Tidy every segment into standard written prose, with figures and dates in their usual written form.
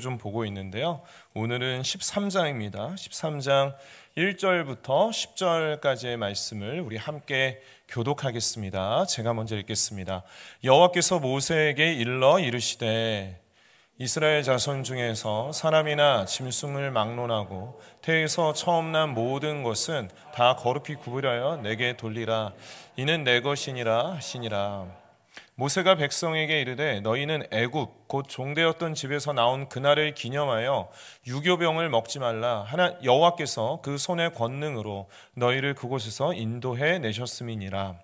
좀 보고 있는데요. 오늘은 13장입니다. 13장 1절부터 10절까지의 말씀을 우리 함께 교독하겠습니다. 제가 먼저 읽겠습니다. 여호와께서 모세에게 일러 이르시되 이스라엘 자손 중에서 사람이나 짐승을 막론하고 태에서 처음 난 모든 것은 다 거룩히 구분하여 내게 돌리라. 이는 내 것이니라 하시니라. 모세가 백성에게 이르되 너희는 애굽 곧 종되었던 집에서 나온 그날을 기념하여 유교병을 먹지 말라. 여호와께서 그 손의 권능으로 너희를 그곳에서 인도해 내셨음이니라.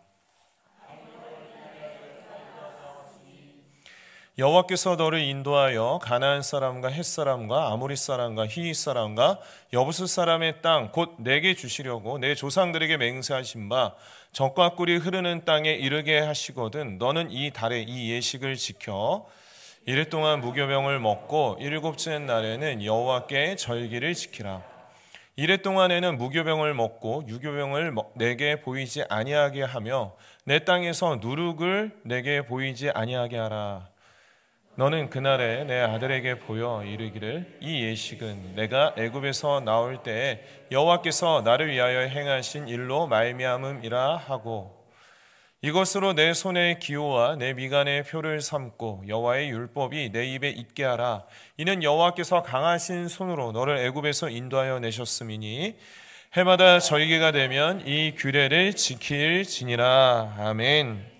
여호와께서 너를 인도하여 가나안 사람과 헷 사람과 아모리 사람과 히윗 사람과 여부스 사람의 땅 곧 내게 주시려고 내 조상들에게 맹세하신 바 젖과 꿀이 흐르는 땅에 이르게 하시거든 너는 이 달에 이 예식을 지켜 이틀 동안 무교병을 먹고 일곱째 날에는 여호와께 절기를 지키라. 이래 동안에는 무교병을 먹고 유교병을 내게 보이지 아니하게 하며 내 땅에서 누룩을 내게 보이지 아니하게 하라. 너는 그날에 내 아들에게 보여 이르기를 이 예식은 내가 애굽에서 나올 때에 여호와께서 나를 위하여 행하신 일로 말미암음이라 하고 이것으로 내 손의 기호와 내 미간의 표를 삼고 여호와의 율법이 내 입에 있게 하라. 이는 여호와께서 강하신 손으로 너를 애굽에서 인도하여 내셨음이니 해마다 절기가 되면 이 규례를 지킬지니라. 아멘.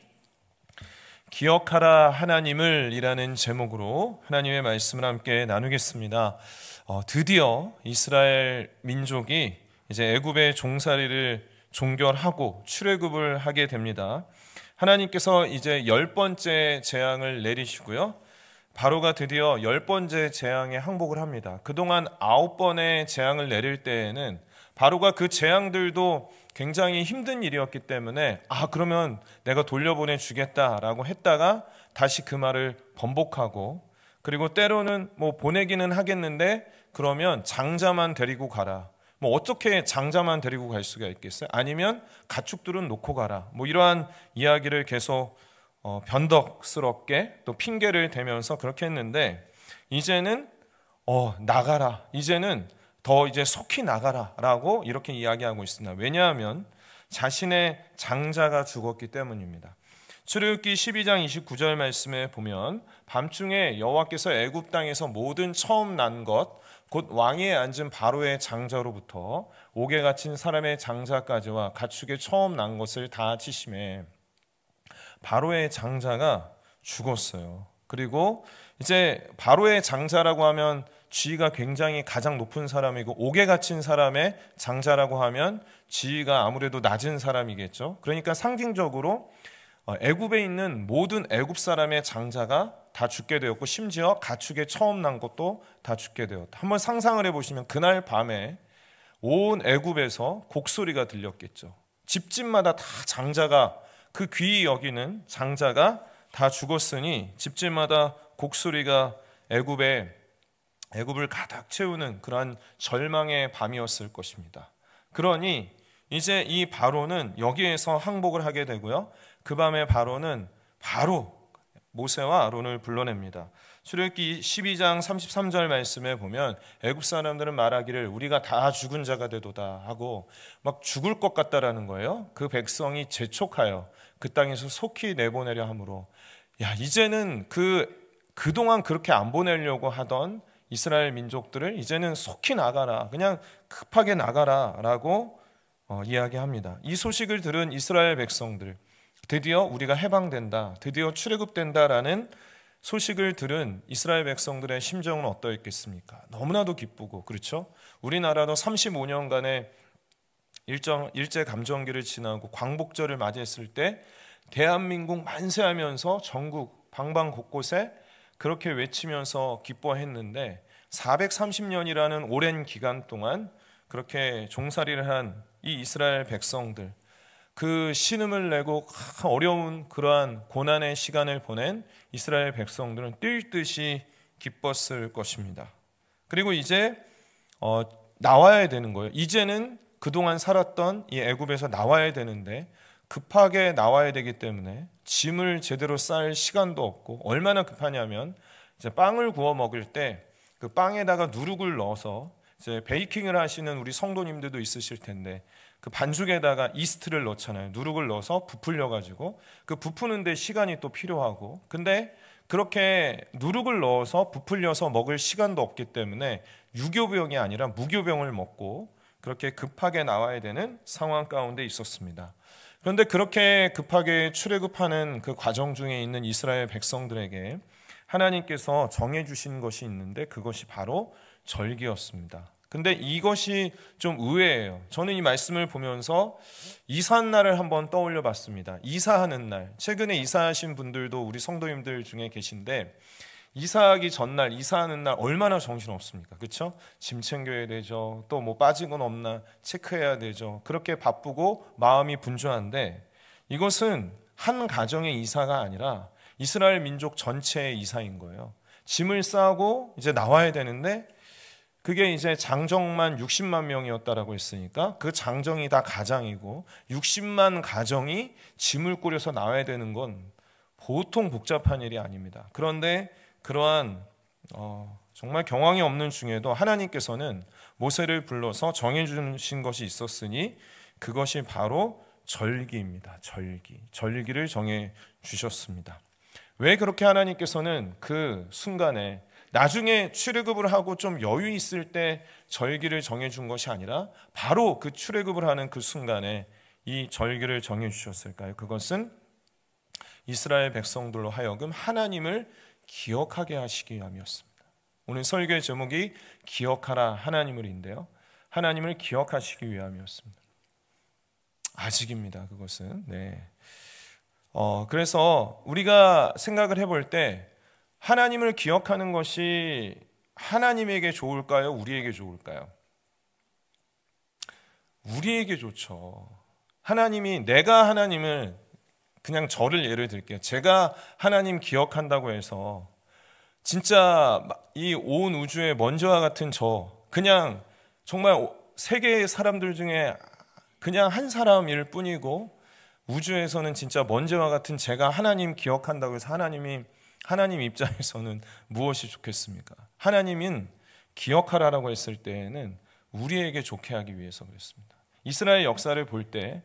기억하라 하나님을 이라는 제목으로 하나님의 말씀을 함께 나누겠습니다. 드디어 이스라엘 민족이 이제 애굽의 종살이를 종결하고 출애굽을 하게 됩니다. 하나님께서 이제 10번째 재앙을 내리시고요. 바로가 드디어 10번째 재앙에 항복을 합니다. 그동안 9번의 재앙을 내릴 때에는 바로가 그 재앙들도 굉장히 힘든 일이었기 때문에 그러면 내가 돌려보내 주겠다라고 했다가 다시 그 말을 번복하고 그리고 때로는 보내기는 하겠는데 그러면 장자만 데리고 가라. 어떻게 장자만 데리고 갈 수가 있겠어요? 아니면 가축들은 놓고 가라. 이러한 이야기를 계속 변덕스럽게 또 핑계를 대면서 그렇게 했는데 이제는 나가라. 이제는 더 이제 속히 나가라라고 이렇게 이야기하고 있습니다. 왜냐하면 자신의 장자가 죽었기 때문입니다. 출애굽기 12장 29절 말씀에 보면 밤중에 여호와께서 애굽 땅에서 모든 처음 난 것 곧 왕위에 앉은 바로의 장자로부터 옥에 갇힌 사람의 장자까지와 가축의 처음 난 것을 다 치심에 바로의 장자가 죽었어요. 그리고 이제 바로의 장자라고 하면 지위가 굉장히 가장 높은 사람이고 옥에 갇힌 사람의 장자라고 하면 지위가 아무래도 낮은 사람이겠죠. 그러니까 상징적으로 애굽에 있는 모든 애굽 사람의 장자가 다 죽게 되었고 심지어 가축의 처음 난 것도 다 죽게 되었다. 한번 상상을 해보시면 그날 밤에 온 애굽에서 곡소리가 들렸겠죠. 집집마다 다 장자가 그 귀히 여기는 장자가 다 죽었으니 집집마다 곡소리가 애굽을 가득 채우는 그러한 절망의 밤이었을 것입니다. 그러니 이제 이 바로는 여기에서 항복을 하게 되고요. 그 밤에 바로는 바로 모세와 아론을 불러냅니다. 출애굽기 12장 33절 말씀에 보면 애굽 사람들은 말하기를 우리가 다 죽은 자가 되도다 하고 막 죽을 것 같다라는 거예요. 그 백성이 재촉하여 그 땅에서 속히 내보내려 하므로 이제는 그동안 그렇게 안 보내려고 하던 이스라엘 민족들을 이제는 속히 나가라, 그냥 급하게 나가라라고 이야기합니다. 이 소식을 들은 이스라엘 백성들, 드디어 우리가 해방된다, 드디어 출애굽된다라는 소식을 들은 이스라엘 백성들의 심정은 어떠했겠습니까? 너무나도 기쁘고, 그렇죠? 우리나라도 35년간의 일제 감정기를 지나고 광복절을 맞이했을 때 대한민국 만세하면서 전국 방방 곳곳에 그렇게 외치면서 기뻐했는데 430년이라는 오랜 기간 동안 그렇게 종살이를 한 이 이스라엘 백성들, 그 신음을 내고 어려운 그러한 고난의 시간을 보낸 이스라엘 백성들은 뛸 듯이 기뻤을 것입니다. 그리고 이제 나와야 되는 거예요. 이제는 그동안 살았던 이 애굽에서 나와야 되는데 급하게 나와야 되기 때문에 짐을 제대로 쌀 시간도 없고, 얼마나 급하냐면 이제 빵을 구워 먹을 때 그 빵에다가 누룩을 넣어서 이제 베이킹을 하시는 우리 성도님들도 있으실 텐데 그 반죽에다가 이스트를 넣잖아요. 누룩을 넣어서 부풀려 가지고 그 부푸는데 시간이 또 필요하고, 근데 그렇게 누룩을 넣어서 부풀려서 먹을 시간도 없기 때문에 유교병이 아니라 무교병을 먹고 그렇게 급하게 나와야 되는 상황 가운데 있었습니다. 그런데 그렇게 급하게 출애굽하는 그 과정 중에 있는 이스라엘 백성들에게 하나님께서 정해주신 것이 있는데 그것이 바로 절기였습니다. 근데 이것이 좀 의외예요. 저는 이 말씀을 보면서 이사한 날을 한번 떠올려 봤습니다. 이사하는 날, 최근에 이사하신 분들도 우리 성도님들 중에 계신데 이사하기 전날, 이사하는 날 얼마나 정신없습니까? 그렇죠? 짐 챙겨야 되죠. 또 뭐 빠진 건 없나 체크해야 되죠. 그렇게 바쁘고 마음이 분주한데 이것은 한 가정의 이사가 아니라 이스라엘 민족 전체의 이사인 거예요. 짐을 싸고 이제 나와야 되는데 그게 이제 장정만 60만 명이었다라고 했으니까 그 장정이 다 가장이고 60만 가정이 짐을 꾸려서 나와야 되는 건 보통 복잡한 일이 아닙니다. 그런데 그러한 정말 경황이 없는 중에도 하나님께서는 모세를 불러서 정해주신 것이 있었으니 그것이 바로 절기입니다. 절기를 정해주셨습니다. 왜 그렇게 하나님께서는 그 순간에 나중에 출애굽을 하고 좀 여유 있을 때 절기를 정해준 것이 아니라 바로 그 출애굽을 하는 그 순간에 이 절기를 정해주셨을까요? 그것은 이스라엘 백성들로 하여금 하나님을 기억하게 하시기 위함이었습니다. 오늘 설교의 제목이 기억하라 하나님을인데요, 하나님을 기억하시기 위함이었습니다. 아직입니다. 그것은. 그래서 우리가 생각을 해볼 때 하나님을 기억하는 것이 하나님에게 좋을까요? 우리에게 좋을까요? 우리에게 좋죠. 내가 하나님을, 그냥 저를 예를 들게요. 제가 하나님 기억한다고 해서 진짜 이 온 우주의 먼지와 같은 그냥 정말 세계의 사람들 중에 그냥 한 사람일 뿐이고 우주에서는 진짜 먼지와 같은 제가 하나님 기억한다고 해서 하나님 입장에서는 무엇이 좋겠습니까? 하나님은 기억하라라고 했을 때에는 우리에게 좋게 하기 위해서 그랬습니다. 이스라엘 역사를 볼 때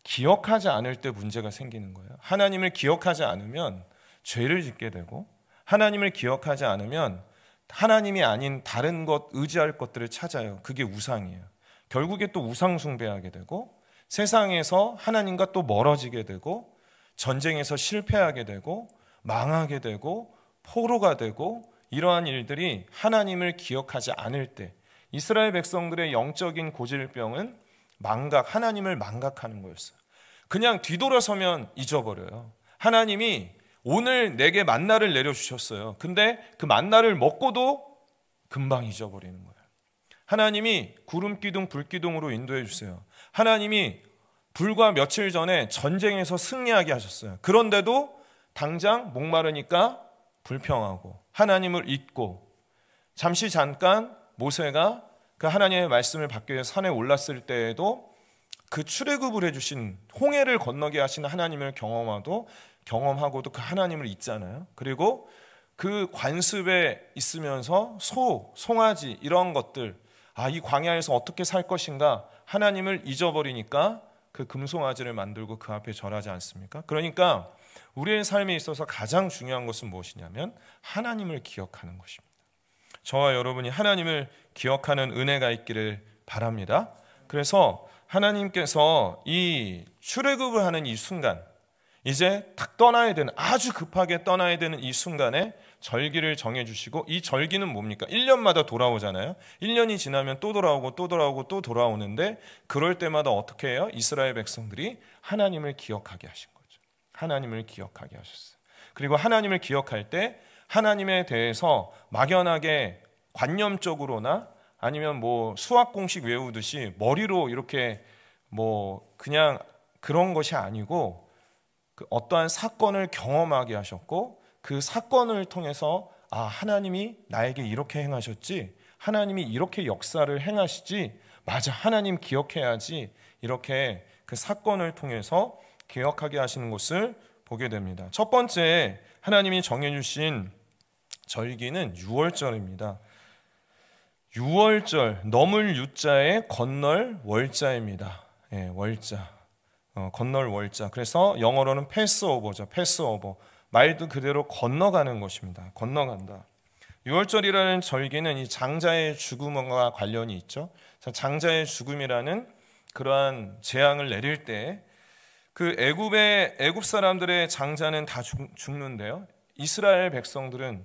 기억하지 않을 때 문제가 생기는 거예요. 하나님을 기억하지 않으면 죄를 짓게 되고, 하나님을 기억하지 않으면 하나님이 아닌 다른 것, 의지할 것들을 찾아요. 그게 우상이에요. 결국에 또 우상 숭배하게 되고 세상에서 하나님과 또 멀어지게 되고 전쟁에서 실패하게 되고 망하게 되고 포로가 되고, 이러한 일들이 하나님을 기억하지 않을 때 이스라엘 백성들의 영적인 고질병은 하나님을 망각하는 거였어요. 그냥 뒤돌아서면 잊어버려요. 하나님이 오늘 내게 만나를 내려주셨어요. 근데 그 만나를 먹고도 금방 잊어버리는 거예요. 하나님이 구름 기둥 불 기둥으로 인도해 주세요. 하나님이 불과 며칠 전에 전쟁에서 승리하게 하셨어요. 그런데도 당장 목마르니까 불평하고 하나님을 잊고, 잠깐 모세가 그 하나님의 말씀을 받기 위해 산에 올랐을 때에도 그 출애굽을 해주신, 홍해를 건너게 하시는 하나님을 경험하고도 그 하나님을 잊잖아요. 그리고 그 관습에 있으면서 송아지 이런 것들, 이 광야에서 어떻게 살 것인가, 하나님을 잊어버리니까 그 금송아지를 만들고 그 앞에 절하지 않습니까? 그러니까 우리의 삶에 있어서 가장 중요한 것은 무엇이냐면 하나님을 기억하는 것입니다. 저와 여러분이 하나님을 기억하는 은혜가 있기를 바랍니다. 그래서 하나님께서 이 출애굽을 하는 이 순간, 이제 딱 떠나야 되는, 아주 급하게 떠나야 되는 이 순간에 절기를 정해주시고, 이 절기는 뭡니까? 1년마다 돌아오잖아요. 1년이 지나면 또 돌아오고 또 돌아오고 또 돌아오는데, 그럴 때마다 어떻게 해요? 이스라엘 백성들이 하나님을 기억하게 하신 거죠. 하나님을 기억하게 하셨어요. 그리고 하나님을 기억할 때 하나님에 대해서 막연하게 관념적으로나 아니면 수학 공식 외우듯이 머리로 이렇게 그냥 그런 것이 아니고, 그 어떠한 사건을 경험하게 하셨고, 그 사건을 통해서 하나님이 나에게 이렇게 행하셨지, 하나님이 이렇게 역사를 행하시지, 맞아, 하나님 기억해야지, 이렇게 그 사건을 통해서 기억하게 하시는 것을 보게 됩니다. 첫 번째 하나님이 정해주신 절기는 유월절입니다. 유월절, 넘을 유자에 건널 월자입니다. 예, 월자. 건널 월자. 그래서 영어로는 패스오버죠. 패스오버. 말도 그대로 건너가는 것입니다. 건너간다. 유월절이라는 절기는 이 장자의 죽음과 관련이 있죠. 장자의 죽음이라는 그러한 재앙을 내릴 때 그 애굽 사람들의 장자는 다 죽는데요. 이스라엘 백성들의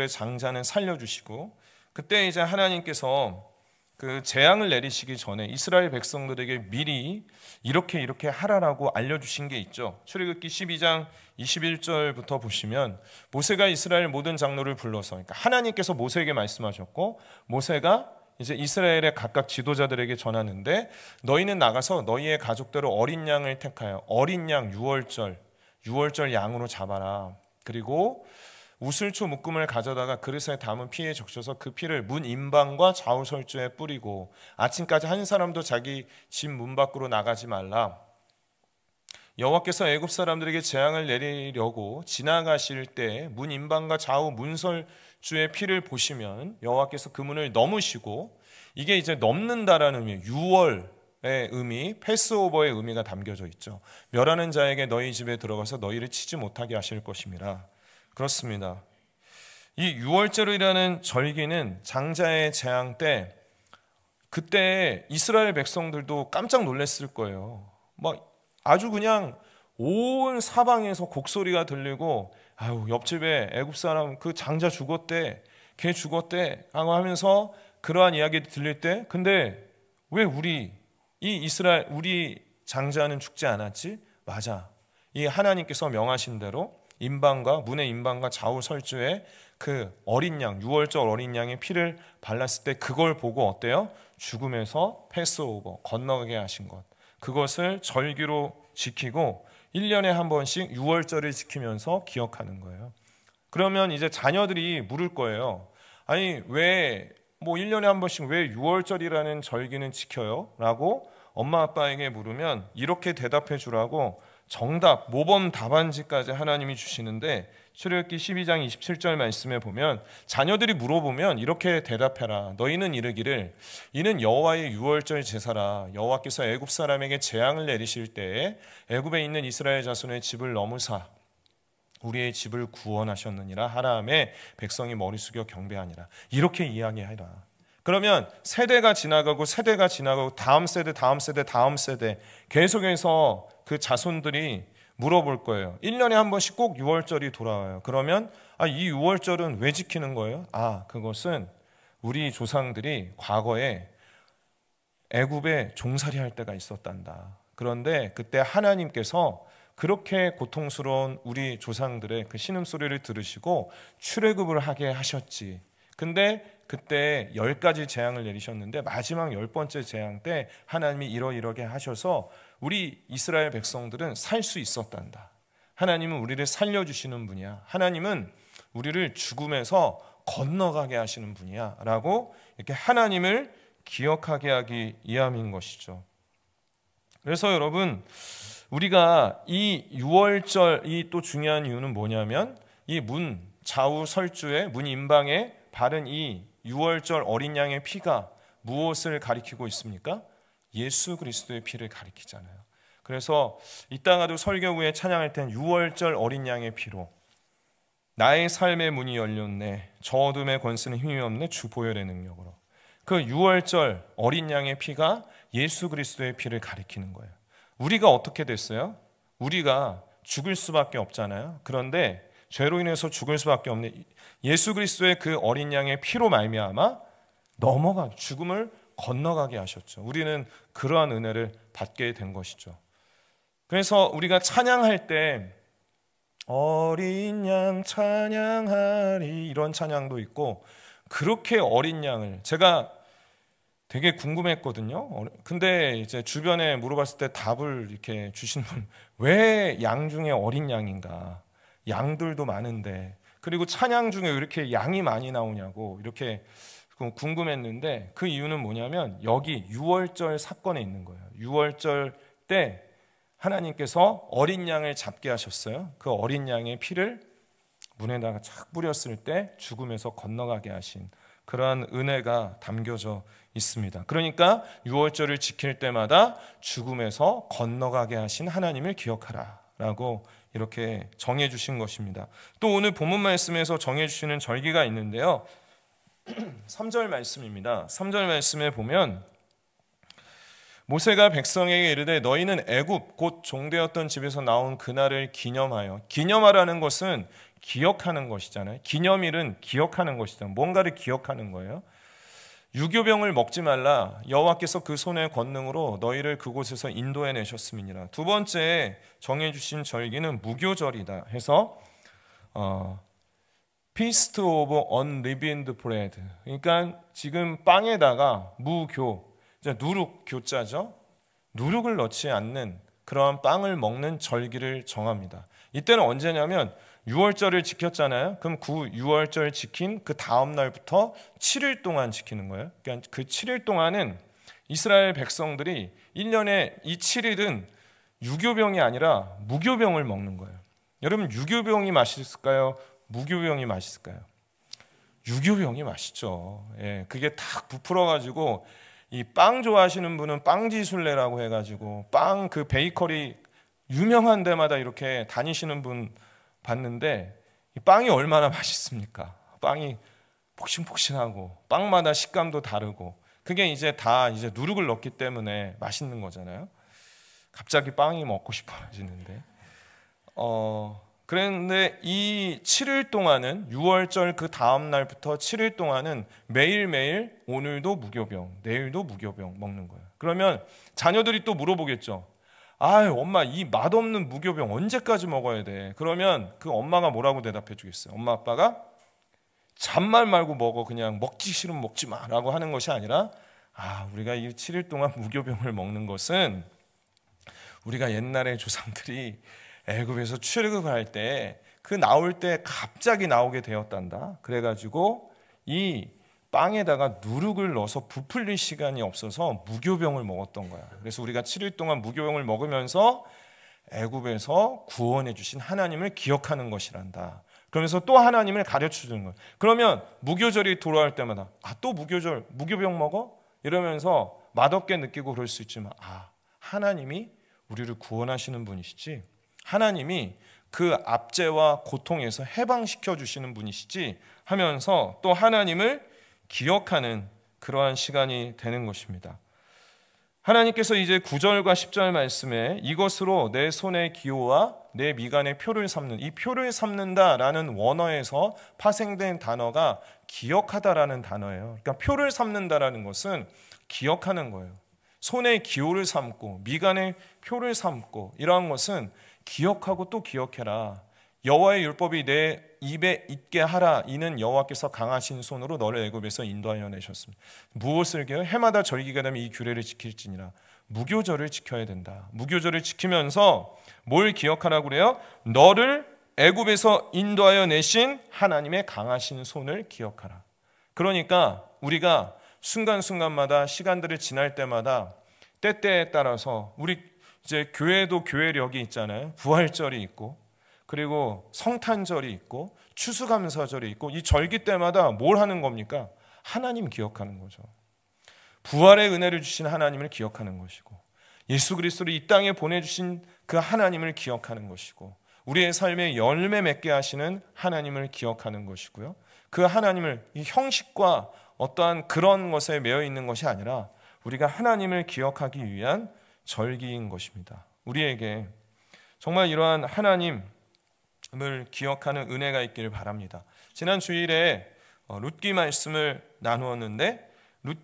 장자는 살려주시고, 그때 이제 하나님께서 그 재앙을 내리시기 전에 이스라엘 백성들에게 미리 이렇게 하라라고 알려주신 게 있죠. 출애굽기 12장 21절부터 보시면 모세가 이스라엘 모든 장로를 불러서, 그러니까 하나님께서 모세에게 말씀하셨고 모세가 이제 이스라엘의 각각 지도자들에게 전하는데, 너희는 나가서 너희의 가족대로 어린 양을 택하여 어린 양 유월절 양으로 잡아라. 그리고 우슬초 묶음을 가져다가 그릇에 담은 피에 적셔서 그 피를 문 임방과 좌우 설주에 뿌리고 아침까지 한 사람도 자기 집 문 밖으로 나가지 말라. 여호와께서 애굽 사람들에게 재앙을 내리려고 지나가실 때 문 임방과 좌우 문설주의 피를 보시면 여호와께서 그 문을 넘으시고, 이게 이제 넘는다라는 의미, 유월의 의미, 패스오버의 의미가 담겨져 있죠. 멸하는 자에게 너희 집에 들어가서 너희를 치지 못하게 하실 것임이라. 그렇습니다. 이 유월절이라는 절기는 장자의 재앙 때, 그때 이스라엘 백성들도 깜짝 놀랐을 거예요. 막 아주 그냥 온 사방에서 곡소리가 들리고, 아유, 옆집에 애굽 사람 그 장자 죽었대, 걔 죽었대 하면서 그러한 이야기 들릴 때, 근데 왜 우리 장자는 죽지 않았지? 맞아. 이 하나님께서 명하신 대로 문의 임방과 좌우 설주에 그 어린 양, 유월절 어린 양의 피를 발랐을 때 그걸 보고 어때요? 죽음에서 패스오버, 건너가게 하신 것. 그것을 절기로 지키고 1년에 한 번씩 유월절을 지키면서 기억하는 거예요. 그러면 이제 자녀들이 물을 거예요. 아니, 왜 1년에 한 번씩 왜 유월절이라는 절기는 지켜요? 라고 엄마 아빠에게 물으면 이렇게 대답해 주라고 정답, 모범 답안지까지 하나님이 주시는데, 출애굽기 12장 27절 말씀에 보면 자녀들이 물어보면 이렇게 대답해라. 너희는 이르기를 이는 여호와의 유월절 제사라. 여호와께서 애굽 사람에게 재앙을 내리실 때에 애굽에 있는 이스라엘 자손의 집을 넘으사 우리의 집을 구원하셨느니라 하라함에 백성이 머리 숙여 경배하니라. 이렇게 이야기하라. 그러면 세대가 지나가고 다음 세대 계속해서 그 자손들이 물어볼 거예요. 1년에 한 번씩 꼭 유월절이 돌아와요. 그러면 이 유월절은 왜 지키는 거예요? 그것은 우리 조상들이 과거에 애굽에 종살이할 때가 있었단다. 그런데 그때 하나님께서 그렇게 고통스러운 우리 조상들의 그 신음소리를 들으시고 출애굽을 하게 하셨지. 근데 그때 10가지 재앙을 내리셨는데 마지막 10번째 재앙 때 하나님이 이러이러게 하셔서 우리 이스라엘 백성들은 살 수 있었단다. 하나님은 우리를 살려주시는 분이야. 하나님은 우리를 죽음에서 건너가게 하시는 분이야 라고 이렇게 하나님을 기억하게 하기 위함인 것이죠. 그래서 여러분, 우리가 이 유월절이 또 중요한 이유는 뭐냐면 이 문 좌우 설주에 문 임방에 바른 이 유월절 어린 양의 피가 무엇을 가리키고 있습니까? 예수 그리스도의 피를 가리키잖아요. 그래서 이따가도 설교 후에 찬양할 땐 유월절 어린 양의 피로 나의 삶의 문이 열렸네, 저 어둠의 권세는 힘이 없네, 주 보혈의 능력으로. 그 유월절 어린 양의 피가 예수 그리스도의 피를 가리키는 거예요. 우리가 어떻게 됐어요? 우리가 죽을 수밖에 없잖아요. 그런데 죄로 인해서 죽을 수밖에 없는 예수 그리스도의 그 어린 양의 피로 말미암아 죽음을 건너가게 하셨죠. 우리는 그러한 은혜를 받게 된 것이죠. 그래서 우리가 찬양할 때 어린 양 찬양하리 이런 찬양도 있고, 그렇게 어린 양을 제가 되게 궁금했거든요. 근데 이제 주변에 물어봤을 때 답을 이렇게 주신 분, 왜 양 중에 어린 양인가? 양들도 많은데, 그리고 찬양 중에 왜 이렇게 양이 많이 나오냐고 이렇게 궁금했는데, 그 이유는 뭐냐면 여기 유월절 사건에 있는 거예요. 유월절 때 하나님께서 어린 양을 잡게 하셨어요. 그 어린 양의 피를 문에다가 착 뿌렸을 때 죽음에서 건너가게 하신 그러한 은혜가 담겨져 있습니다. 그러니까 유월절을 지킬 때마다 죽음에서 건너가게 하신 하나님을 기억하라 라고 이렇게 정해 주신 것입니다. 또 오늘 본문 말씀에서 정해 주시는 절기가 있는데요, 3절 말씀입니다. 3절 말씀에 보면 모세가 백성에게 이르되 너희는 애굽 곧 종되었던 집에서 나온 그날을 기념하여, 기념하라는 것은 기억하는 것이잖아요. 기념일은 기억하는 것이잖아요. 뭔가를 기억하는 거예요. 유교병을 먹지 말라. 여호와께서 그 손의 권능으로 너희를 그곳에서 인도해 내셨음이니라. 두 번째 정해주신 절기는 무교절이다 해서 Feast of Unleavened Bread. 그러니까 지금 빵에다가 무교, 누룩 교자죠. 누룩을 넣지 않는 그러한 빵을 먹는 절기를 정합니다. 이때는 언제냐면 6월절을 지켰잖아요. 그럼 그 6월절 지킨 그 다음 날부터 7일 동안 지키는 거예요. 그러니까 그 7일 동안은 이스라엘 백성들이 1년에 이 7일은 유교병이 아니라 무교병을 먹는 거예요. 여러분, 유교병이 맛있을까요? 무교병이 맛있을까요? 유교병이 맛있죠. 예, 그게 딱 부풀어가지고 이 빵 좋아하시는 분은 빵지순례라고 해가지고 빵 그 베이커리 유명한 데마다 이렇게 다니시는 분 봤는데 이 빵이 얼마나 맛있습니까? 빵이 폭신폭신하고 빵마다 식감도 다르고 그게 이제 다 이제 누룩을 넣기 때문에 맛있는 거잖아요. 갑자기 빵이 먹고 싶어지는데 그런데 이 7일 동안은 6월절 그 다음 날부터 7일 동안은 매일매일 오늘도 무교병, 내일도 무교병 먹는 거예요. 그러면 자녀들이 또 물어보겠죠. 아유, 엄마, 이 맛없는 무교병 언제까지 먹어야 돼? 그러면 그 엄마가 뭐라고 대답해 주겠어요? 엄마 아빠가 잔말 말고 먹어. 그냥 먹기 싫으면 먹지 마 라고 하는 것이 아니라 우리가 이 7일 동안 무교병을 먹는 것은 우리가 옛날에 조상들이 애굽에서 출애굽할 때 그 나올 때 갑자기 나오게 되었단다. 그래가지고 이 빵에다가 누룩을 넣어서 부풀릴 시간이 없어서 무교병을 먹었던 거야. 그래서 우리가 7일 동안 무교병을 먹으면서 애굽에서 구원해 주신 하나님을 기억하는 것이란다. 그러면서 또 하나님을 가르쳐 주는 거야. 그러면 무교절이 돌아올 때마다 또 무교절, 무교병 먹어? 이러면서 맛없게 느끼고 그럴 수 있지만 하나님이 우리를 구원하시는 분이시지, 하나님이 그 압제와 고통에서 해방시켜 주시는 분이시지 하면서 또 하나님을 기억하는 그러한 시간이 되는 것입니다. 하나님께서 이제 9절과 10절 말씀에 이것으로 내 손의 기호와 내 미간의 표를 삼는, 이 표를 삼는다라는 원어에서 파생된 단어가 기억하다라는 단어예요. 그러니까 표를 삼는다라는 것은 기억하는 거예요. 손의 기호를 삼고 미간의 표를 삼고 이러한 것은 기억하고 또 기억해라. 여호와의 율법이 내 입에 있게 하라. 이는 여호와께서 강하신 손으로 너를 애굽에서 인도하여 내셨습니다. 무엇을 기억해? 해마다 절기가 되면 이 규례를 지킬지니라. 무교절을 지켜야 된다. 무교절을 지키면서 뭘 기억하라고 그래요? 너를 애굽에서 인도하여 내신 하나님의 강하신 손을 기억하라. 그러니까 우리가 순간순간마다 시간들을 지날 때마다 때때에 따라서 우리 이제 교회도 교회력이 있잖아요. 부활절이 있고 그리고 성탄절이 있고 추수감사절이 있고 이 절기 때마다 뭘 하는 겁니까? 하나님 기억하는 거죠. 부활의 은혜를 주신 하나님을 기억하는 것이고 예수 그리스도를 이 땅에 보내주신 그 하나님을 기억하는 것이고 우리의 삶에 열매 맺게 하시는 하나님을 기억하는 것이고요. 그 하나님을 이 형식과 어떠한 그런 것에 매여 있는 것이 아니라 우리가 하나님을 기억하기 위한 절기인 것입니다. 우리에게 정말 이러한 하나님을 기억하는 은혜가 있기를 바랍니다. 지난 주일에 룻기 말씀을 나누었는데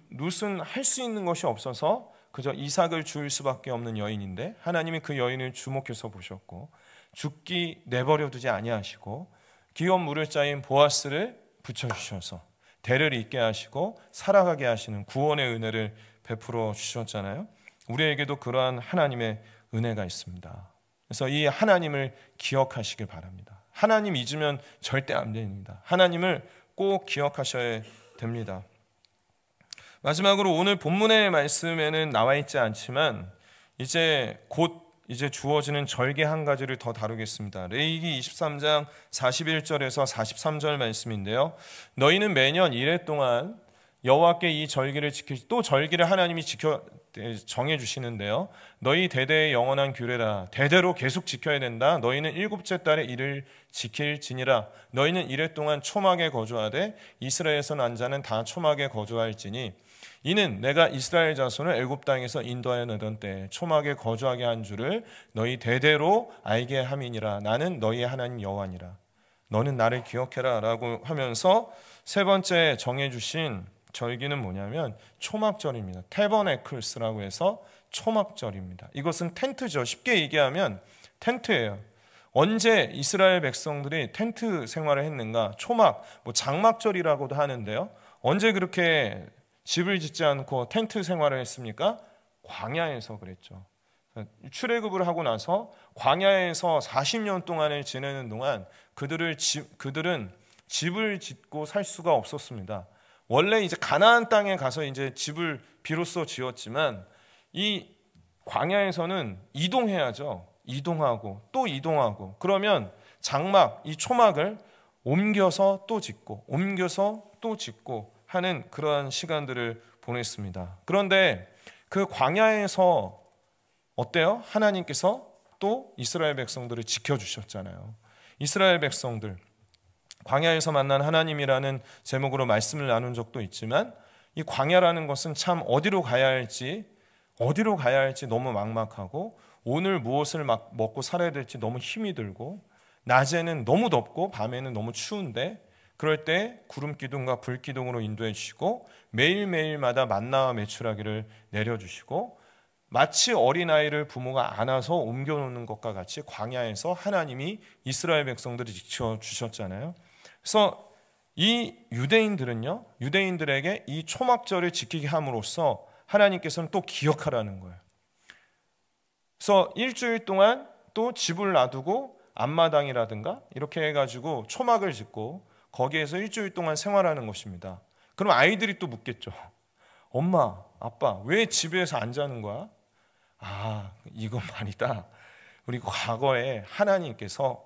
룻은 할 수 있는 것이 없어서 그저 이삭을 죽일 수밖에 없는 여인인데 하나님이 그 여인을 주목해서 보셨고 죽기 내버려 두지 아니하시고 기업 물을 자인 보아스를 붙여주셔서 대를 잇게 하시고 살아가게 하시는 구원의 은혜를 베풀어 주셨잖아요. 우리에게도 그러한 하나님의 은혜가 있습니다. 그래서 이 하나님을 기억하시길 바랍니다. 하나님 잊으면 절대 안 됩니다. 하나님을 꼭 기억하셔야 됩니다. 마지막으로 오늘 본문의 말씀에는 나와 있지 않지만 이제 곧 이제 주어지는 절개 한 가지를 더 다루겠습니다. 레위기 23장 41절에서 43절 말씀인데요. 너희는 매년 이래 동안 여호와께 이 절기를 또 절기를 하나님이 정해 주시는데요. 너희 대대의 영원한 규례라. 대대로 계속 지켜야 된다. 너희는 일곱째 달에 이를 지킬지니라. 너희는 이래 동안 초막에 거주하되 이스라엘에서 난 자는 다 초막에 거주할지니 이는 내가 이스라엘 자손을 애굽 땅에서 인도하여 내던 때 초막에 거주하게 한 줄을 너희 대대로 알게 함이니라. 나는 너희의 하나님 여호와니라. 너는 나를 기억해라 라고 하면서 세 번째 정해주신 절기는 뭐냐면 초막절입니다. 태버네클스라고 해서 초막절입니다. 이것은 텐트죠. 쉽게 얘기하면 텐트예요. 언제 이스라엘 백성들이 텐트 생활을 했는가? 초막, 장막절이라고도 하는데요. 언제 그렇게 집을 짓지 않고 텐트 생활을 했습니까? 광야에서 그랬죠. 출애굽을 하고 나서 광야에서 40년 동안을 지내는 동안 그들은 집을 짓고 살 수가 없었습니다. 원래 이제 가나안 땅에 가서 이제 집을 비로소 지었지만 이 광야에서는 이동해야죠. 이동하고 또 이동하고 그러면 장막, 이 초막을 옮겨서 또 짓고 옮겨서 또 짓고 하는 그러한 시간들을 보냈습니다. 그런데 그 광야에서 어때요? 하나님께서 또 이스라엘 백성들을 지켜주셨잖아요. 이스라엘 백성들 광야에서 만난 하나님이라는 제목으로 말씀을 나눈 적도 있지만 이 광야라는 것은 참 어디로 가야 할지 너무 막막하고 오늘 무엇을 먹고 살아야 될지 너무 힘이 들고 낮에는 너무 덥고 밤에는 너무 추운데 그럴 때 구름 기둥과 불 기둥으로 인도해 주시고 매일매일마다 만나와 메추라기를 내려주시고 마치 어린아이를 부모가 안아서 옮겨놓는 것과 같이 광야에서 하나님이 이스라엘 백성들을 지켜주셨잖아요. 그래서 이 유대인들에게 이 초막절을 지키게 함으로써 하나님께서는 또 기억하라는 거예요. 그래서 일주일 동안 또 집을 놔두고 앞마당이라든가 이렇게 해가지고 초막을 짓고 거기에서 일주일 동안 생활하는 것입니다. 그럼 아이들이 또 묻겠죠. 엄마, 아빠, 왜 집에서 안 자는 거야? 이건 말이다. 우리 과거에 하나님께서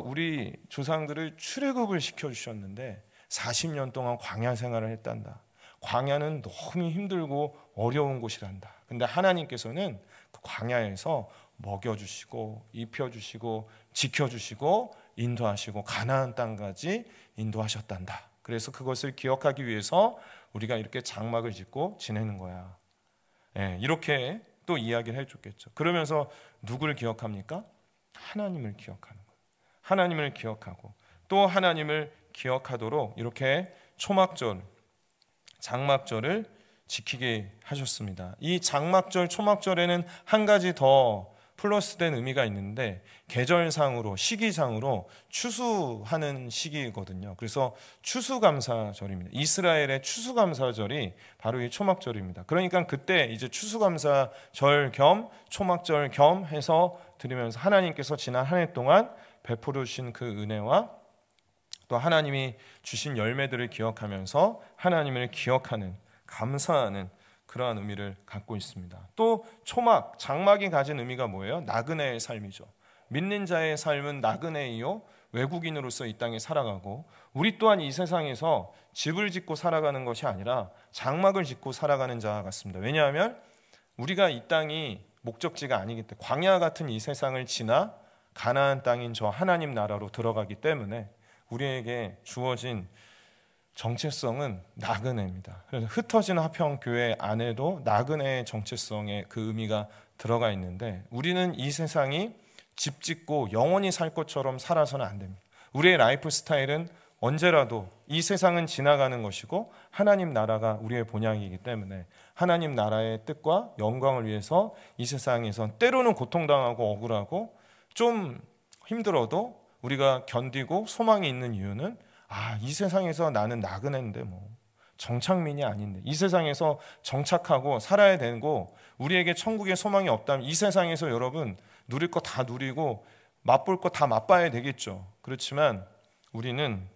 우리 조상들을 출애굽을 시켜주셨는데 40년 동안 광야 생활을 했단다. 광야는 너무 힘들고 어려운 곳이란다. 근데 하나님께서는 그 광야에서 먹여주시고 입혀주시고 지켜주시고 인도하시고 가나안 땅까지 인도하셨단다. 그래서 그것을 기억하기 위해서 우리가 이렇게 장막을 짓고 지내는 거야. 이렇게 또 이야기를 해줬겠죠. 그러면서 누구를 기억합니까? 하나님을 기억하는 거예요. 하나님을 기억하고 또 하나님을 기억하도록 이렇게 장막절을 지키게 하셨습니다. 이 장막절, 초막절에는 한 가지 더 플러스된 의미가 있는데 계절상으로, 시기상으로 추수하는 시기거든요. 그래서 추수감사절입니다. 이스라엘의 추수감사절이 바로 이 초막절입니다. 그러니까 그때 이제 추수감사절 겸 초막절 겸 해서 드리면서 하나님께서 지난 한 해 동안 베풀어 주신 그 은혜와 또 하나님이 주신 열매들을 기억하면서 하나님을 기억하는, 감사하는 그러한 의미를 갖고 있습니다. 또 초막, 장막이 가진 의미가 뭐예요? 나그네의 삶이죠. 믿는 자의 삶은 나그네이요 외국인으로서 이 땅에 살아가고 우리 또한 이 세상에서 집을 짓고 살아가는 것이 아니라 장막을 짓고 살아가는 자와 같습니다. 왜냐하면 우리가 이 땅이 목적지가 아니기 때문에 광야 같은 이 세상을 지나 가나안 땅인 저 하나님 나라로 들어가기 때문에 우리에게 주어진 정체성은 나그네입니다. 그래서 흩어진 화평교회 안에도 나그네의 정체성의 그 의미가 들어가 있는데 우리는 이 세상이 집 짓고 영원히 살 것처럼 살아서는 안 됩니다. 우리의 라이프 스타일은 언제라도 이 세상은 지나가는 것이고 하나님 나라가 우리의 본향이기 때문에 하나님 나라의 뜻과 영광을 위해서 이 세상에선 때로는 고통당하고 억울하고 좀 힘들어도 우리가 견디고 소망이 있는 이유는 이 세상에서 나는 나그네인데 정착민이 아닌데 이 세상에서 정착하고 살아야 되고 우리에게 천국의 소망이 없다면 이 세상에서 여러분 누릴 거 다 누리고 맛볼 거 다 맛봐야 되겠죠. 그렇지만 우리는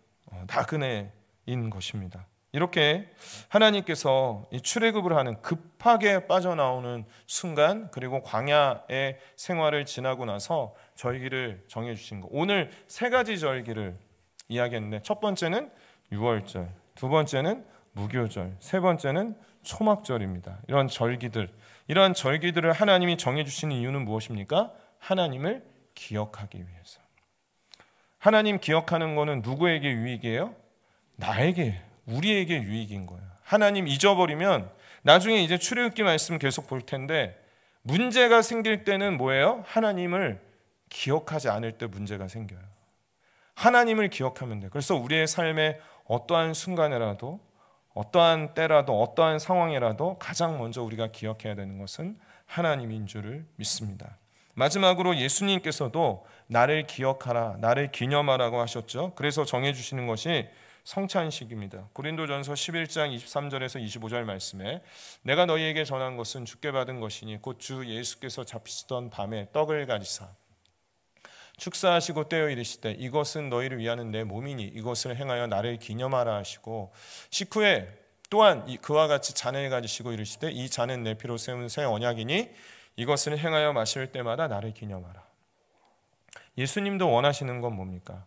나그네인 것입니다. 이렇게 하나님께서 이 출애굽을 하는 급하게 빠져나오는 순간, 그리고 광야의 생활을 지나고 나서 절기를 정해주신 거. 오늘 세 가지 절기를 이야기했는데, 첫 번째는 유월절, 두 번째는 무교절, 세 번째는 초막절입니다. 이런 절기들을 하나님이 정해주시는 이유는 무엇입니까? 하나님을 기억하기 위해서. 하나님 기억하는 것은 누구에게 유익이에요? 나에게, 우리에게 유익인 거예요. 하나님 잊어버리면 나중에 이제 출애굽기 말씀 계속 볼 텐데, 문제가 생길 때는 뭐예요? 하나님을 기억하지 않을 때 문제가 생겨요. 하나님을 기억하면 돼요. 그래서 우리의 삶에 어떠한 순간이라도, 어떠한 때라도, 어떠한 상황이라도 가장 먼저 우리가 기억해야 되는 것은 하나님인 줄을 믿습니다. 마지막으로 예수님께서도 나를 기억하라, 나를 기념하라고 하셨죠. 그래서 정해주시는 것이 성찬식입니다. 고린도전서 11장 23절에서 25절 말씀에 내가 너희에게 전한 것은 주께 받은 것이니 곧 주 예수께서 잡히시던 밤에 떡을 가지사 축사하시고 떼어 이르시되 이것은 너희를 위하는 내 몸이니 이것을 행하여 나를 기념하라 하시고, 식후에 또한 그와 같이 잔을 가지시고 이르시되 이 잔은 내 피로 세운 새 언약이니 이것을 행하여 마실 때마다 나를 기념하라. 예수님도 원하시는 건 뭡니까?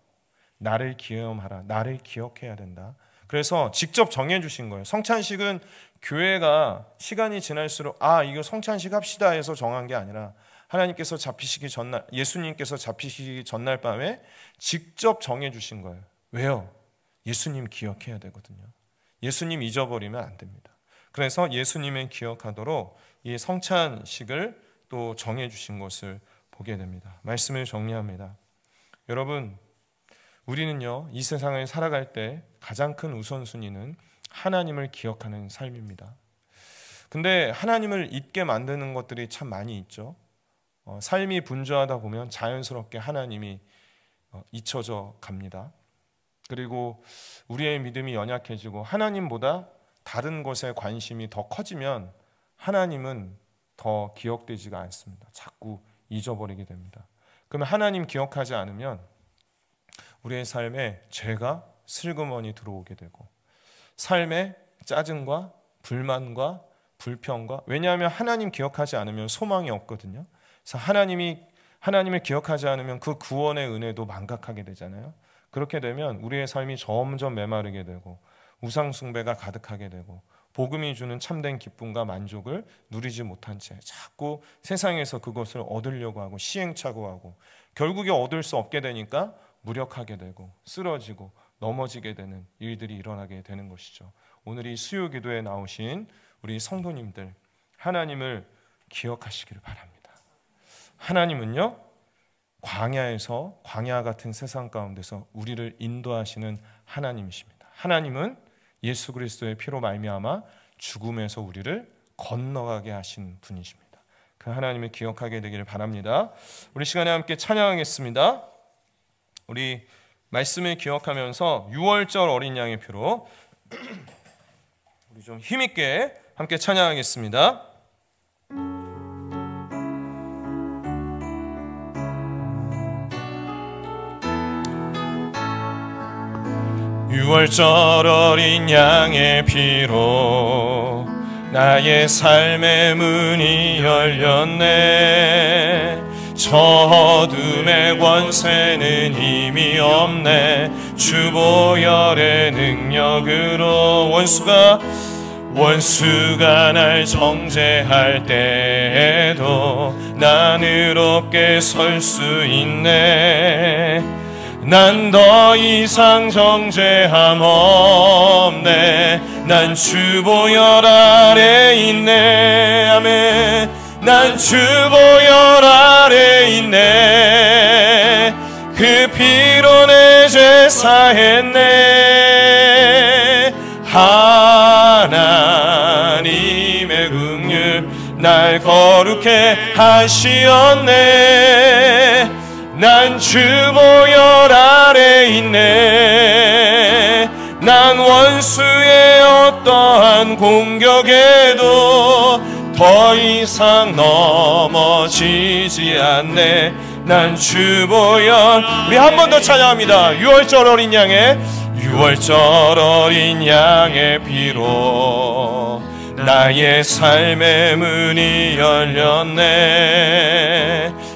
나를 기념하라, 나를 기억해야 된다. 그래서 직접 정해주신 거예요. 성찬식은 교회가 시간이 지날수록 이거 성찬식 합시다 해서 정한 게 아니라, 하나님께서 잡히시기 전날, 예수님께서 잡히시기 전날 밤에 직접 정해주신 거예요. 왜요? 예수님 기억해야 되거든요. 예수님 잊어버리면 안 됩니다. 그래서 예수님을 기억하도록 이 성찬식을 또 정해주신 것을 보게 됩니다. 말씀을 정리합니다. 여러분, 우리는요, 이 세상을 살아갈 때 가장 큰 우선순위는 하나님을 기억하는 삶입니다. 근데 하나님을 잊게 만드는 것들이 참 많이 있죠. 삶이 분주하다 보면 자연스럽게 하나님이 잊혀져 갑니다. 그리고 우리의 믿음이 연약해지고 하나님보다 다른 것에 관심이 더 커지면 하나님은 더 기억되지가 않습니다. 자꾸 잊어버리게 됩니다. 그러면 하나님 기억하지 않으면 우리의 삶에 죄가 슬그머니 들어오게 되고, 삶에 짜증과 불만과 불평과, 왜냐하면 하나님 기억하지 않으면 소망이 없거든요. 그래서 하나님을 기억하지 않으면 그 구원의 은혜도 망각하게 되잖아요. 그렇게 되면 우리의 삶이 점점 메마르게 되고 우상 숭배가 가득하게 되고 복음이 주는 참된 기쁨과 만족을 누리지 못한 채 자꾸 세상에서 그것을 얻으려고 하고 시행착오하고, 결국에 얻을 수 없게 되니까 무력하게 되고 쓰러지고 넘어지게 되는 일들이 일어나게 되는 것이죠. 오늘 이 수요 기도에 나오신 우리 성도님들, 하나님을 기억하시기를 바랍니다. 하나님은요, 광야 같은 세상 가운데서 우리를 인도하시는 하나님이십니다. 하나님은 예수 그리스도의 피로 말미암아 죽음에서 우리를 건너가게 하신 분이십니다. 그 하나님을 기억하게 되기를 바랍니다. 우리 시간에 함께 찬양하겠습니다. 우리 말씀을 기억하면서 6월절 어린 양의 표로 우리 좀 힘있게 함께 찬양하겠습니다. 6월절 어린 양의 피로 나의 삶의 문이 열렸네. 저 어둠의 권세는 힘이 없네. 주 보혈의 능력으로 원수가 날 정죄할 때에도 난 의롭게 설 수 있네. 난 더 이상 정죄함 없네. 난 주 보혈 아래 있네. 아멘. 난 주 보혈 아래 있네. 그 피로 내 죄 사했네. 하나님의 긍휼 날 거룩해 하시었네. 난 주 보혈 아래 있네. 난 원수의 어떠한 공격에도 더 이상 넘어지지 않네. 난 주보혈. 우리 한 번 더 찬양합니다. 6월절 어린 양의 6월절 어린 양의 피로 나의 삶의 문이 열렸네.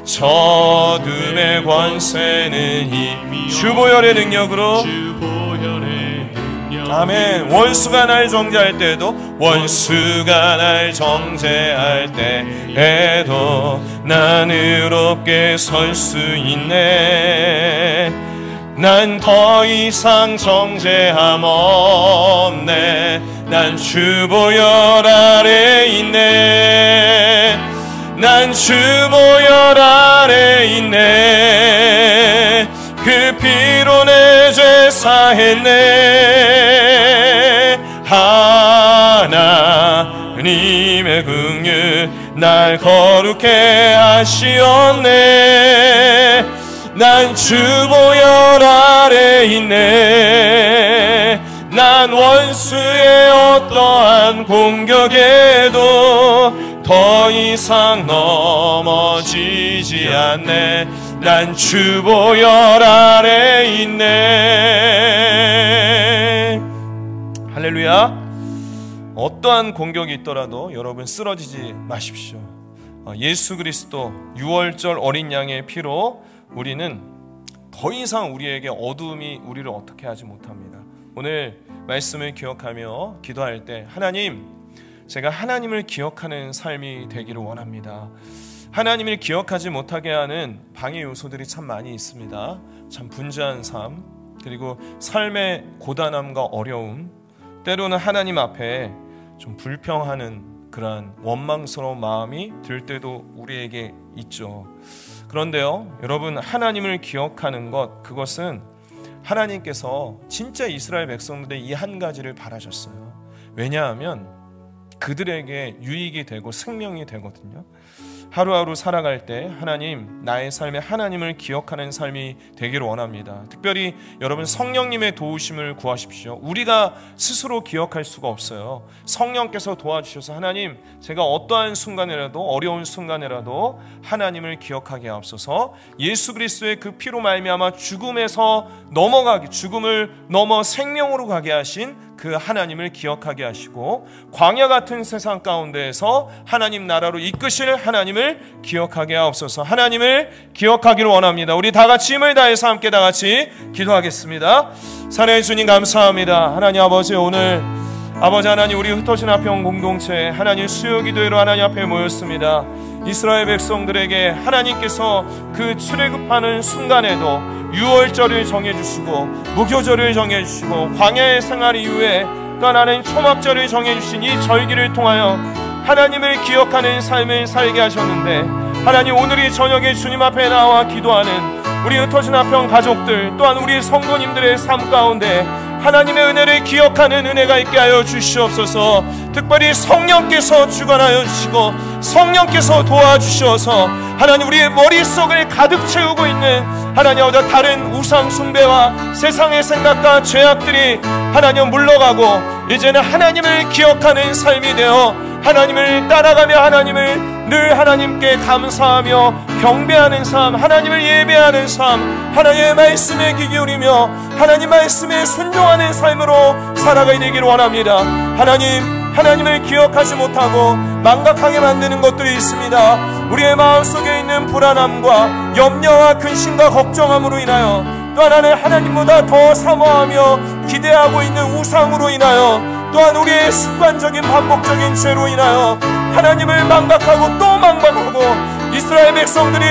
저둠의 권세는 이미 주보혈의 능력으로. 아멘. 원수가 날 정죄할 때도, 원수가 날 정죄할 때에도 난 의롭게 설 수 있네. 난 더 이상 정죄함 없네. 난 주보혈 아래 있네. 난 주보혈 아래 있네. 그 피로 내 죄 사했네. 하나님의 긍휼 날 거룩해 하시었네. 난 주보혈 아래 있네. 난 원수의 어떠한 공격에도 더 이상 넘어지지 않네. 난 주보혈 아래 있네. 할렐루야. 어떠한 공격이 있더라도 여러분 쓰러지지 마십시오. 예수 그리스도 6월절 어린 양의 피로 우리는 더 이상 우리에게 어둠이 우리를 어떻게 하지 못합니다. 오늘 말씀을 기억하며 기도할 때, 하나님, 제가 하나님을 기억하는 삶이 되기를 원합니다. 하나님을 기억하지 못하게 하는 방해 요소들이 참 많이 있습니다. 참 분주한 삶, 그리고 삶의 고단함과 어려움, 때로는 하나님 앞에 좀 불평하는 그러한 원망스러운 마음이 들 때도 우리에게 있죠. 그런데요, 여러분, 하나님을 기억하는 것, 그것은 하나님께서 진짜 이스라엘 백성들의 이 한 가지를 바라셨어요. 왜냐하면 그들에게 유익이 되고 생명이 되거든요. 하루하루 살아갈 때 하나님, 나의 삶에 하나님을 기억하는 삶이 되기를 원합니다. 특별히 여러분, 성령님의 도우심을 구하십시오. 우리가 스스로 기억할 수가 없어요. 성령께서 도와주셔서, 하나님, 제가 어떠한 순간이라도, 어려운 순간이라도 하나님을 기억하게 하옵소서. 예수 그리스도의 그 피로 말미암아 죽음에서 넘어가기, 죽음을 넘어 생명으로 가게 하신 그 하나님을 기억하게 하시고, 광야 같은 세상 가운데에서 하나님 나라로 이끄실 하나님을 기억하게 하옵소서. 하나님을 기억하기를 원합니다. 우리 다 같이 힘을 다해서 함께 다 같이 기도하겠습니다. 사랑의 주님, 감사합니다. 하나님 아버지, 오늘 아버지 하나님, 우리 흩어진 화평 공동체 하나님 수요기도회로 하나님 앞에 모였습니다. 이스라엘 백성들에게 하나님께서 그 출애굽하는 순간에도 6월절을 정해주시고, 무교절을 정해주시고, 광야의 생활 이후에 또 하나는 초막절을 정해주신 이 절기를 통하여 하나님을 기억하는 삶을 살게 하셨는데, 하나님, 오늘 이 저녁에 주님 앞에 나와 기도하는 우리 흩어진 화평 가족들, 또한 우리 성도님들의 삶 가운데 하나님의 은혜를 기억하는 은혜가 있게 하여 주시옵소서. 특별히 성령께서 주관하여 주시고 성령께서 도와주셔서 하나님, 우리의 머릿속을 가득 채우고 있는 하나님, 다른 우상 숭배와 세상의 생각과 죄악들이 하나님 물러가고, 이제는 하나님을 기억하는 삶이 되어 하나님을 따라가며 하나님을 늘 하나님께 감사하며 경배하는 삶, 하나님을 예배하는 삶, 하나님의 말씀에 귀 기울이며 하나님 말씀에 순종하는 삶으로 살아가야 되기를 원합니다. 하나님을 기억하지 못하고 망각하게 만드는 것들이 있습니다. 우리의 마음속에 있는 불안함과 염려와 근심과 걱정함으로 인하여, 또 하나는 하나님보다 더 사모하며 기대하고 있는 우상으로 인하여, 또한 우리의 습관적인 반복적인 죄로 인하여 하나님을 망각하고 또 망각하고, 이스라엘 백성들이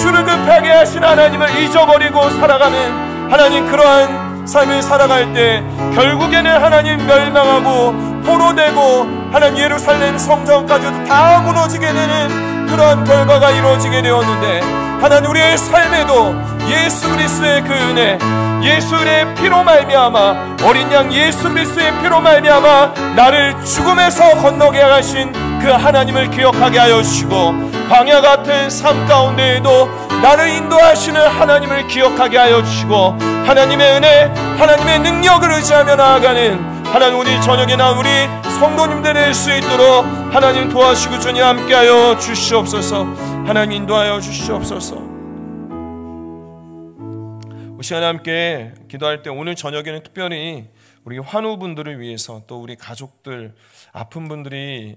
출애굽하게 하신 하나님을 잊어버리고 살아가는 하나님, 그러한 삶을 살아갈 때 결국에는 하나님 멸망하고 포로되고 하나님 예루살렘 성전까지도 다 무너지게 되는 그러한 결과가 이루어지게 되었는데, 하나님, 우리의 삶에도 예수 그리스도의 그 은혜, 예수의 피로 말미암아, 어린 양 예수 그리스도의 피로 말미암아 나를 죽음에서 건너게 하신 그 하나님을 기억하게 하여 주시고, 광야 같은 삶 가운데에도 나를 인도하시는 하나님을 기억하게 하여 주시고, 하나님의 은혜, 하나님의 능력을 의지하며 나아가는 하나님, 우리 저녁에나 우리 성도님들 될 수 있도록 하나님 도와주시고 주님 함께하여 주시옵소서. 하나님 인도하여 주시옵소서. 시간에 함께 기도할 때 오늘 저녁에는 특별히 우리 환우분들을 위해서 또 우리 가족들 아픈 분들이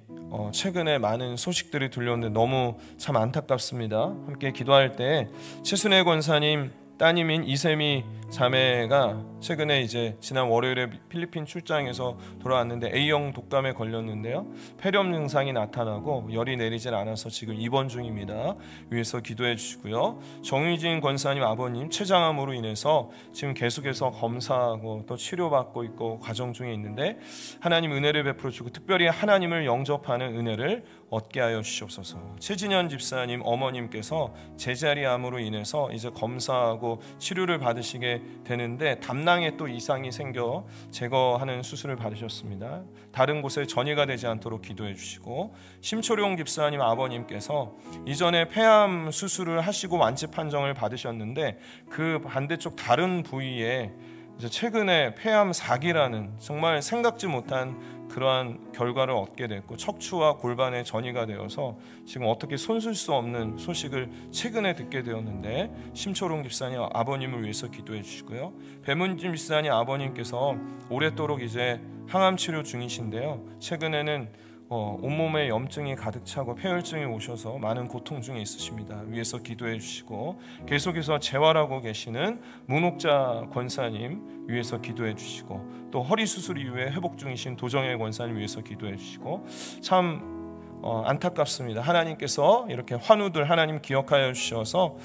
최근에 많은 소식들이 들려오는데 너무 참 안타깝습니다. 함께 기도할 때 최순애 권사님 따님인 이세미 자매가 최근에 이제 지난 월요일에 필리핀 출장에서 돌아왔는데 A형 독감에 걸렸는데요. 폐렴 증상이 나타나고 열이 내리질 않아서 지금 입원 중입니다. 위에서 기도해 주시고요. 정유진 권사님 아버님 췌장암으로 인해서 지금 계속해서 검사하고 또 치료받고 있고 과정 중에 있는데 하나님 은혜를 베풀어 주고 특별히 하나님을 영접하는 은혜를 얻게 하여 주시옵소서. 최진현 집사님 어머님께서 제자리암으로 인해서 이제 검사하고 치료를 받으시게 되는데 담낭에 또 이상이 생겨 제거하는 수술을 받으셨습니다. 다른 곳에 전이가 되지 않도록 기도해 주시고, 심초룡 집사님 아버님께서 이전에 폐암 수술을 하시고 완치 판정을 받으셨는데 그 반대쪽 다른 부위에 이제 최근에 폐암 4기라는 정말 생각지 못한 그러한 결과를 얻게 됐고 척추와 골반에 전이가 되어서 지금 어떻게 손쓸 수 없는 소식을 최근에 듣게 되었는데 심초롱 집사님 아버님을 위해서 기도해 주시고요. 배문진 집사님 아버님께서 오랫도록 이제 항암 치료 중이신데요. 최근에는 온몸에 염증이 가득 차고 폐혈증이 오셔서 많은 고통 중에 있으십니다. 위에서 기도해 주시고, 계속해서 재활하고 계시는 문옥자 권사님 위에서 기도해 주시고, 또 허리 수술 이후에 회복 중이신 도정혜 권사님 위에서 기도해 주시고, 참 안타깝습니다. 하나님께서 이렇게 환우들 하나님 기억하여 주셔서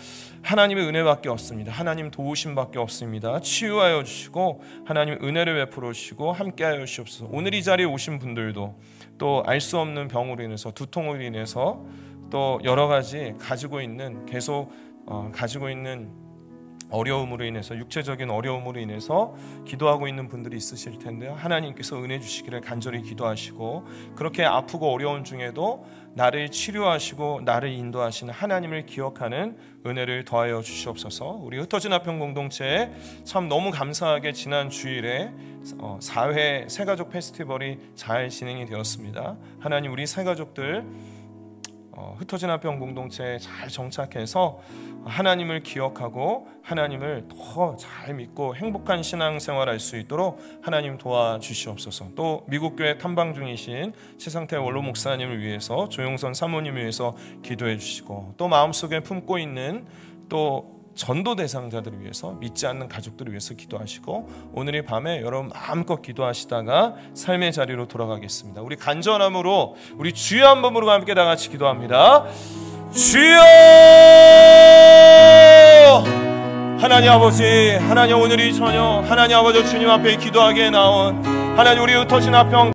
하나님의 은혜밖에 없습니다. 하나님 도우심밖에 없습니다. 치유하여 주시고 하나님 은혜를 베풀어 주시고 함께하여 주시옵소서. 오늘 이 자리에 오신 분들도 또 알 수 없는 병으로 인해서 두통으로 인해서 또 여러 가지 가지고 있는 어려움으로 인해서 육체적인 어려움으로 인해서 기도하고 있는 분들이 있으실 텐데요. 하나님께서 은혜 주시기를 간절히 기도하시고, 그렇게 아프고 어려운 중에도 나를 치료하시고 나를 인도하시는 하나님을 기억하는 은혜를 더하여 주시옵소서. 우리 흩어진 화평 공동체에 참 너무 감사하게 지난 주일에 4회 새가족 페스티벌이 잘 진행이 되었습니다. 하나님 우리 새가족들 흩어진 화평 공동체에 잘 정착해서 하나님을 기억하고 하나님을 더 잘 믿고 행복한 신앙생활 할 수 있도록 하나님 도와주시옵소서. 또 미국교회 탐방 중이신 최상태 원로 목사님을 위해서 조용선 사모님을 위해서 기도해 주시고, 또 마음속에 품고 있는 또 전도 대상자들을 위해서 믿지 않는 가족들을 위해서 기도하시고, 오늘 이 밤에 여러분 마음껏 기도하시다가 삶의 자리로 돌아가겠습니다. 우리 간절함으로 우리 주여 한 번으로 함께 다 같이 기도합니다. 주여! 하나님 아버지, 하나님 오늘 이 저녁 하나님 아버지 주님 앞에 기도하게 나온 하나님 우리 흩어진 화평